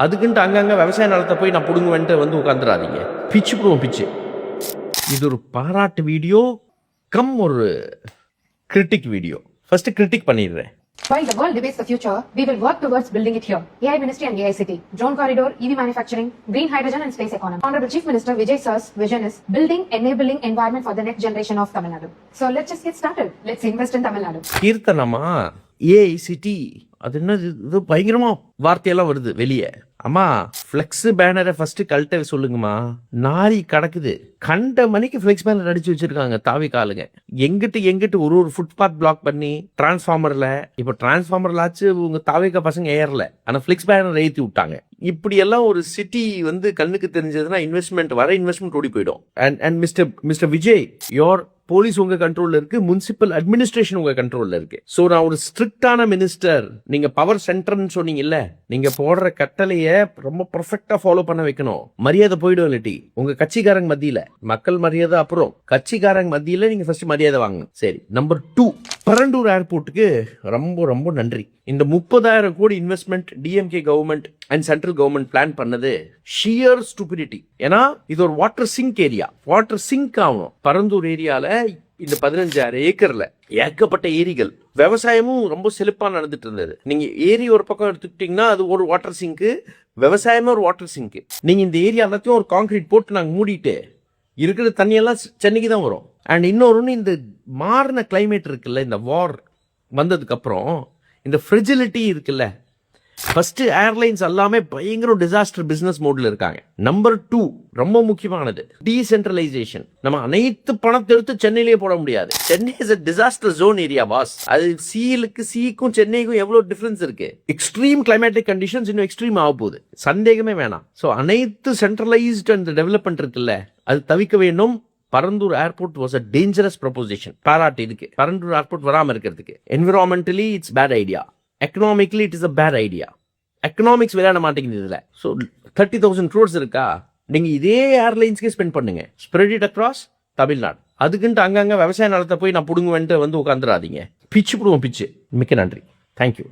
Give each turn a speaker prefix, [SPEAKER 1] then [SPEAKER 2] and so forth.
[SPEAKER 1] அதுக்குன்ட்டு அங்கங்கே விவசாய நிலத்தை போய் நான் பிடுங்குவேன்ட்டு வந்து உட்காந்துடாதீங்க. பிச்சு பிடுவோம் பிச்சு. இது ஒரு பாராட்டு வீடியோ கம் ஒரு கிரிட்டிக் வீடியோ. ஃபர்ஸ்ட் கிரிட்டிக் பண்ணிடுறேன்.
[SPEAKER 2] While the world debates the future, we will work towards building it here. AI Ministry and AICT, drone corridor, EV manufacturing, green hydrogen and space economy. Honorable Chief Minister Vijay Sir's vision is building enabling environment for the next generation of Tamil Nadu. So let's just get started. Let's invest in Tamil Nadu.
[SPEAKER 1] கீர்த்தனமா AICT அது என்ன இது பயங்கரமா வார்த்தையெல்லாம் வருது வெளியே. அம்மா flex பேனரை first கழட்ட சொல்லுங்கம்மா. நாரி கிடக்குது. கண்ட மணிக்கு ஃப்ளெக்ஸ் பேனர் அடிச்சு வச்சிருக்காங்க தாவி காலுங்க. எங்கிட்டு ஒரு ஃபுட்பாத் பிளாக் பண்ணி டிரான்ஸ்ஃபார்மர்ல இப்போ டிரான்ஸ்ஃபார்மர்லாச்சு உங்க தாவிக்கா பசங்க ஏறல. ஆனா ஃப்ளெக்ஸ் பேனர் ஏற்றி விட்டாங்க. இப்படி எல்லாம் ஒரு சிட்டி வந்து கண்ணுக்கு தெரிஞ்சதுன்னா இன்வெஸ்ட்மெண்ட் ஓடி போயிடும். And mister Vijay, your police உங்க கண்ட்ரோல்ல இருக்கு, முனிசிபல் அட்மினிஸ்ட்ரேஷன் உங்க கண்ட்ரோல்ல இருக்கு. சோ நான் ஒரு ஸ்ட்ரிக்டான மினிஸ்டர். நீங்க பவர் சென்டர்னு சொன்னீங்கல்ல, நீங்க போடுற கட்டளைய ரொம்ப பெர்ஃபெக்ட்டா ஃபாலோ பண்ண வைக்கணும். மரியாதை போயிடும். இல்லாட்டி உங்க கட்சிக்காரங்க மத்தியில, மக்கள் மரியாதை அப்புறம் கட்சிக்காரங்க மத்தியில நீங்க ஃபர்ஸ்ட் மரியாதை வாங்க. சரி. நம்பர் 2, பரண்டூர் ஏர்போர்ட்டுக்கு ரொம்ப ரொம்ப நன்றி. இந்த 30,000 கோடி investment DMK government and central government plan பண்ணது ஷியர் ஸ்டூபிடிட்டி. ஏன்னா இது ஒரு water sink area. Water sink ஆகணும். பரந்தூர் ஏரியால இந்த 15,000 ஏக்கர்ல ஏகப்பட்ட ஏரிகள், விவசாயமும் ரொம்ப செழிப்பா நடந்துட்டு இருந்தது. நீங்க ஏரி ஒரு பக்கம் எடுத்துக்கிட்டீங்கன்னா அது ஒரு வாட்டர் சிங்க், விவசாயமே ஒரு வாட்டர் சிங்க். நீங்க இந்த ஏரியா எல்லாத்தையும் ஒரு கான்கிரீட் போட்டு நாங்க மூடிட்டு இருக்கிற தண்ணியெல்லாம் சென்னைக்கு தான் வரும். அண்ட் இன்னொரு இந்த மாறின கிளைமேட் இருக்குல்ல, இந்த வார் வந்ததுக்கு அப்புறம் இந்த ஃப்ரெஜிலிட்டி இருக்குல்ல, ஃபர்ஸ்ட் ஏர்லைன்ஸ் எல்லாமே பயங்கர டிசாஸ்டர் பிசினஸ் மோட்ல இருக்காங்க. நம்பர் 2 ரொம்ப முக்கியமானது டீசென்ட்ரலைசேஷன். நம்ம அனைத்து பணத்தை எடுத்து சென்னையிலேயே போட முடியாது. Chennai is a disaster zone area boss. அது சீக்கும் சென்னைக்கும் எவ்வளவு டிஃபரன்ஸ் இருக்கு. எக்ஸ்ட்ரீம் கிளைமேட்டிக் கண்டிஷன்ஸ் இன்னும் எக்ஸ்ட்ரீம் ஆக போகுது, சந்தேகமே வேணாம். ஸோ அனைத்து சென்ட்ரலைஸ்டு அந்த டெவலப்மெண்ட் இருக்குல்ல, அது தவிக்க வேண்டும். Parandur airport was a dangerous proposition. பாராட்டு இருக்கு பரந்தூர் ஏர்போர்ட் வராம இருக்கிறதுக்கு. Environmentally it's bad idea, economically it is a bad idea. Economics விளையாட மாட்டேங்குது இதுல. ஸோ 30,000 crores இருக்கா, நீங்க இதே ஏர்லைன்ஸ்க்கே ஸ்பெண்ட் பண்ணுங்க. Spread it across Tamil Nadu. அதுக்குன்ட்டு அங்கங்க விவசாய நிலத்தை போய் நான் பிடுங்குவேன்ட்டு வந்து உட்காந்துடாதீங்க. பிச்சு பிடுவோம் பிச்சு. மிக்க நன்றி. தேங்க்யூ.